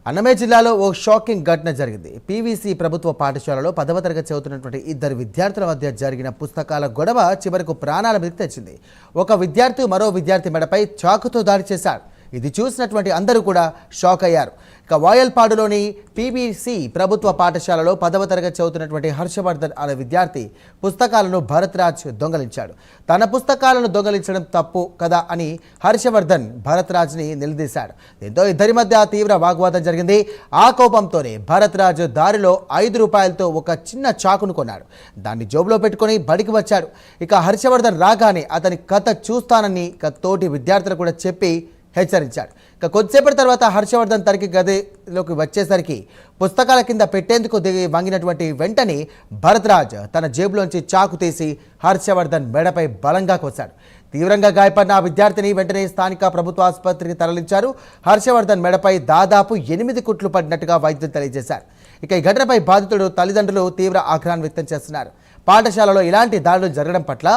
అన్నమయ్య జిల్లాలో ఓ షాకింగ్ ఘటన జరిగింది. పీవీసీ ప్రభుత్వ పాఠశాలలో 10వ తరగతి చదువుతున్నటువంటి ఇద్దరు విద్యార్థుల మధ్య జరిగిన పుస్తకాల గొడవ చివరకు ప్రాణాల మీదకి తెచ్చింది. ఒక విద్యార్థి మరో విద్యార్థి మెడపై చాకుతో దాడి చేశాడు. ఇది చూసినటువంటి అందరూ కూడా షాక్ అయ్యారు. ఇక వాయల్పాడులోని పీవీసీ ప్రభుత్వ పాఠశాలలో 10వ తరగతి చదువుతున్నటువంటి హర్షవర్ధన్ అనే విద్యార్థి పుస్తకాలను భరత్రాజ్ దొంగలించాడు. తన పుస్తకాలను దొంగలించడం తప్పు కదా అని హర్షవర్ధన్ భరత్రాజ్ని నిలదీశాడు. దీంతో ఇద్దరి మధ్య తీవ్ర వాగ్వాదం జరిగింది. ఆ కోపంతోనే భరత్రాజ్ దారిలో 5 రూపాయలతో ఒక చిన్న చాకును కొన్నాడు. దాన్ని జోబులో పెట్టుకొని బడికి వచ్చాడు. ఇక హర్షవర్ధన్ రాగానే అతని కథ చూస్తానని తోటి విద్యార్థులు కూడా చెప్పి హెచ్చరించాడు. ఇక కొద్దిసేపటి తర్వాత హర్షవర్ధన్ తనకి గదిలోకి వచ్చేసరికి పుస్తకాల కింద పెట్టేందుకు దిగి వంగినటువంటి వెంటనే భరత్రాజ్ తన జేబులోంచి చాకు తీసి హర్షవర్ధన్ మెడపై బలంగా కోశాడు. తీవ్రంగా గాయపడిన ఆ విద్యార్థిని వెంటనే స్థానిక ప్రభుత్వ ఆసుపత్రికి తరలించారు. హర్షవర్ధన్ మెడపై దాదాపు 8 కుట్లు పడినట్టుగా వైద్యులు తెలియజేశారు. ఇక ఈ ఘటనపై బాధితుడు తల్లిదండ్రులు తీవ్ర ఆగ్రహాన్ని వ్యక్తం చేస్తున్నారు. పాఠశాలలో ఇలాంటి దాడులు జరగడం పట్ల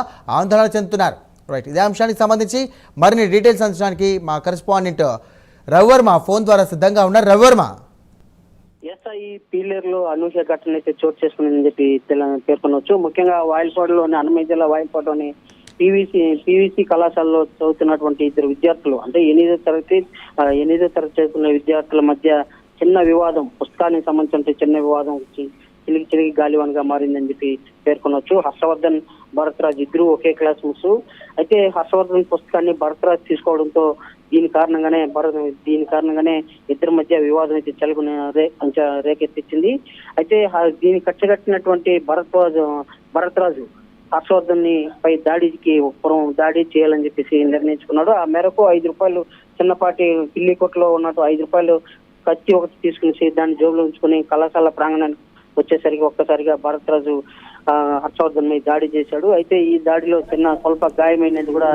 ఆందోళన చెందుతున్నారు. రైట్, ఇదే అంశానికి సంబంధించి మరిన్ని డీటెయిల్స్ అందించడానికి మా కరెస్పాండెంట్ రవివర్మ ఫోన్ ద్వారా సిద్ధంగా ఉన్నారు. రవివర్మ, ఈ పీలేరులో అనూహ్య ఘటన అయితే చోటు చేసుకుందని చెప్పి పేర్కొనవచ్చు. ముఖ్యంగా వాయిల్పాడులోని అన్నమయ్య జిల్లా వాయిల్పాడులోని పీవీసీ కళాశాలలో చదువుతున్నటువంటి ఇద్దరు విద్యార్థులు, అంటే 8వ తరగతి చదువుతున్న విద్యార్థుల మధ్య చిన్న వివాదం, పుస్తకానికి సంబంధించిన చిన్న వివాదం వచ్చి చిలిగి గాలివాన్గా మారిందని చెప్పి పేర్కొనవచ్చు. హర్షవర్ధన్, భరత్రాజ్ ఇద్దరు ఒకే క్లాస్ మిస్. అయితే హర్షవర్ధన్ పుస్తకాన్ని భరత్రాజ్ తీసుకోవడంతో దీని కారణంగానే ఇద్దరి మధ్య వివాదం అయితే చెలగుని రేకెత్తించింది. అయితే దీన్ని కట్టగట్టినటువంటి భరత్రాజు హర్షవర్ధన్ పై దాడి చేయాలని చెప్పేసి నిర్ణయించుకున్నాడు. ఆ మేరకు 5 రూపాయలు, చిన్నపాటి పిల్లి కొట్లో ఉన్నట్టు 5 రూపాయలు కత్తి ఒకటి తీసుకుని దాన్ని జోబులో ఉంచుకుని కళాశాల ప్రాంగణానికి వచ్చేసరికి ఒక్కసారిగా భరత్రాజు హర్షవర్ధన్ మీద దాడి చేశాడు. అయితే ఈ దాడిలో స్వల్ప గాయమైనది కూడా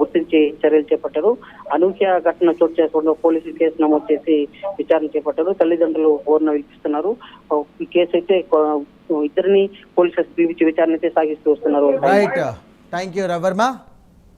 గుర్తించి చర్యలు చేపట్టారు. అనూహ్య ఘటన చోటు చేసుకోవడంలో పోలీసులు కేసు నమోదు చేసి విచారణ చేపట్టారు. తల్లిదండ్రులు ఓర్న వినిపిస్తున్నారు. ఈ కేసు అయితే ఇద్దరిని పోలీసులు పిలిపించి విచారణ అయితే సాగిస్తూ వస్తున్నారు. Thank you Ravi Varma.